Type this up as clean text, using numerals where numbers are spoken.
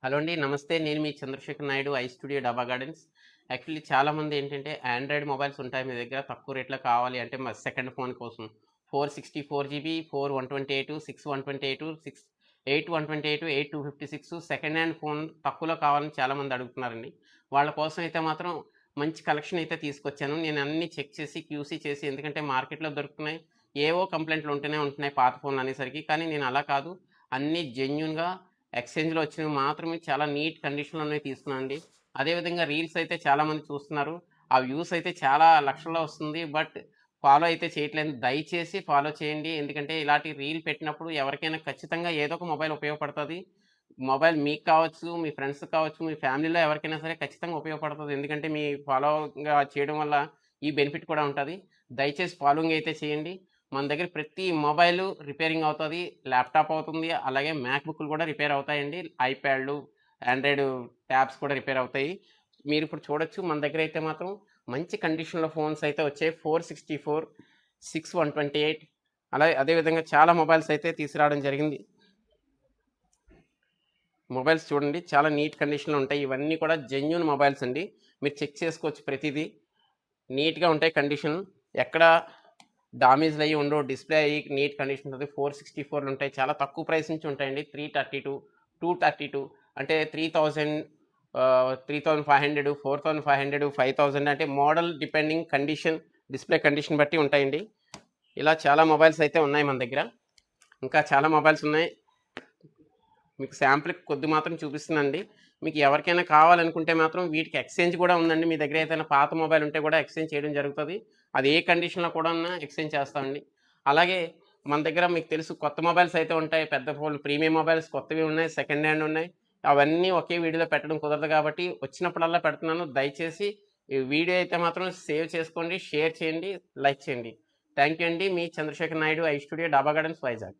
Hello అండి. నమస్తే. నేను మీ చంద్రశేఖర్ నాయుడు, ఐ స్టూడియో డబ్బా గార్డెన్స్. యాక్చువల్లీ చాలామంది ఏంటంటే ఆండ్రాయిడ్ మొబైల్స్ ఉంటాయి మీ దగ్గర తక్కువ రేట్‌లో కావాలి అంటే సెకండ్ ఫోన్ కోసం 464 జీబీ, 4 128, 6 128, 8 128, 8 256 సెకండ్ హ్యాండ్ ఫోన్ తక్కువలో కావాలని చాలామంది అడుగుతున్నారండి. వాళ్ళ కోసం అయితే మాత్రం మంచి కలెక్షన్ అయితే తీసుకొచ్చాను. నేను అన్నీ చెక్ చేసి, క్యూసీ చేసి ఎందుకంటే మార్కెట్‌లో దొరుకుతున్నాయి. ఏవో కంప్లెయింట్లు ఉంటూనే ఉంటున్నాయి పాత ఫోన్లు అనేసరికి. కానీ నేను అలా కాదు. అన్నీ జెన్యూన్‌గా ఎక్స్‌చేంజ్‌లో వచ్చినవి మాత్రమే చాలా నీట్ కండిషన్‌లోనే తీసుకున్నానండి. అదే విధంగా రీల్స్ అయితే చాలామంది చూస్తున్నారు. ఆ వ్యూస్ అయితే చాలా లక్షల్లో వస్తుంది. బట్ ఫాలో అయితే చేయట్లేదు. దయచేసి ఫాలో చేయండి. ఎందుకంటే ఇలాంటి రీల్ పెట్టినప్పుడు ఎవరికైనా ఖచ్చితంగా ఏదో ఒక మొబైల్ ఉపయోగపడతది. మొబైల్ మీకు కావచ్చు, మీ ఫ్రెండ్స్‌కి కావచ్చు, మీ ఫ్యామిలీలో ఎవరికైనా సరే ఖచ్చితంగా ఉపయోగపడతది. ఎందుకంటే మీ ఫాలోగా చేయడం వల్ల ఈ బెనిఫిట్ కూడా ఉంటది. దయచేసి ఫాలోయింగ్ అయితే చేయండి. మన దగ్గర ప్రతి మొబైలు రిపేరింగ్ అవుతది. ల్యాప్‌టాప్ అవుతుంది. అలాగే మ్యాక్‌బుక్‌లు కూడా రిపేర్ అవుతాయండి. ఐప్యాడ్‌లు, ఆండ్రాయిడ్ ట్యాబ్స్ కూడా రిపేర్ అవుతాయి. మీరిప్పుడు చూడొచ్చు మన దగ్గరైతే మాత్రం మంచి కండిషన్‌లో ఫోన్స్ అయితే వచ్చాయి. 464, 6 128 అదే విధంగా చాలా మొబైల్స్ అయితే తీసుకురావడం జరిగింది. మొబైల్స్ చూడండి చాలా నీట్ కండిషన్‌లో ఉంటాయి. ఇవన్నీ కూడా జెన్యూన్ మొబైల్స్ అండి. మీరు చెక్ చేసుకోవచ్చు ప్రతీదీ. నీట్‌గా ఉంటాయి కండిషన్. ఎక్కడ డామేజ్‌లయ్యి ఉండవు. డిస్‌ప్లే అయ్యి నీట్ కండిషన్ ఉంటది. 464 ఉంటాయి. చాలా తక్కువ ప్రైస్ నుంచి ఉంటాయండి. 332, 232 అంటే 3000 3500, 4500, 5000 అంటే model depending condition, display condition బట్టి ఉంటాయండి. ఇలా చాలా మొబైల్స్ అయితే ఉన్నాయి మన దగ్గర. ఇంకా చాలా మొబైల్స్ ఉన్నాయి. మీకు శాంపిల్‌కి కొద్ది మాత్రం చూపిస్తున్నానండి. మీకు ఎవరికైనా కావాలనుకుంటే మాత్రం వీటికి ఎక్స్‌చేంజ్ కూడా ఉందండి. మీ దగ్గర ఏదైనా పాత మొబైల్ ఉంటే కూడా ఎక్స్‌చేంజ్ చేయడం జరుగుతది. అది ఏ కండిషన్‌లో కూడాను ఎక్స్‌చేంజ్ చేస్తామండి. అలాగే మన దగ్గర మీకు తెలుసు కొత్త మొబైల్స్ అయితే ఉంటాయి. పెద్ద ఫోన్లు ప్రీమియం మొబైల్స్ కొత్తవి ఉన్నాయి. సెకండ్ హ్యాండ్ ఉన్నాయి. అవన్నీ ఒకే వీడియోలో పెట్టడం కుదరదు కాబట్టి వచ్చినప్పుడల్లా పెడుతున్నాను. దయచేసి ఈ వీడియో అయితే మాత్రం సేవ్ చేసుకోండి, షేర్ చేయండి, లైక్ చేయండి. థాంక్ యూ అండి. మీ చంద్రశేఖర్ నాయుడు, ఐ స్టూడియో, డాబా గార్డెన్స్, వైజాగ్.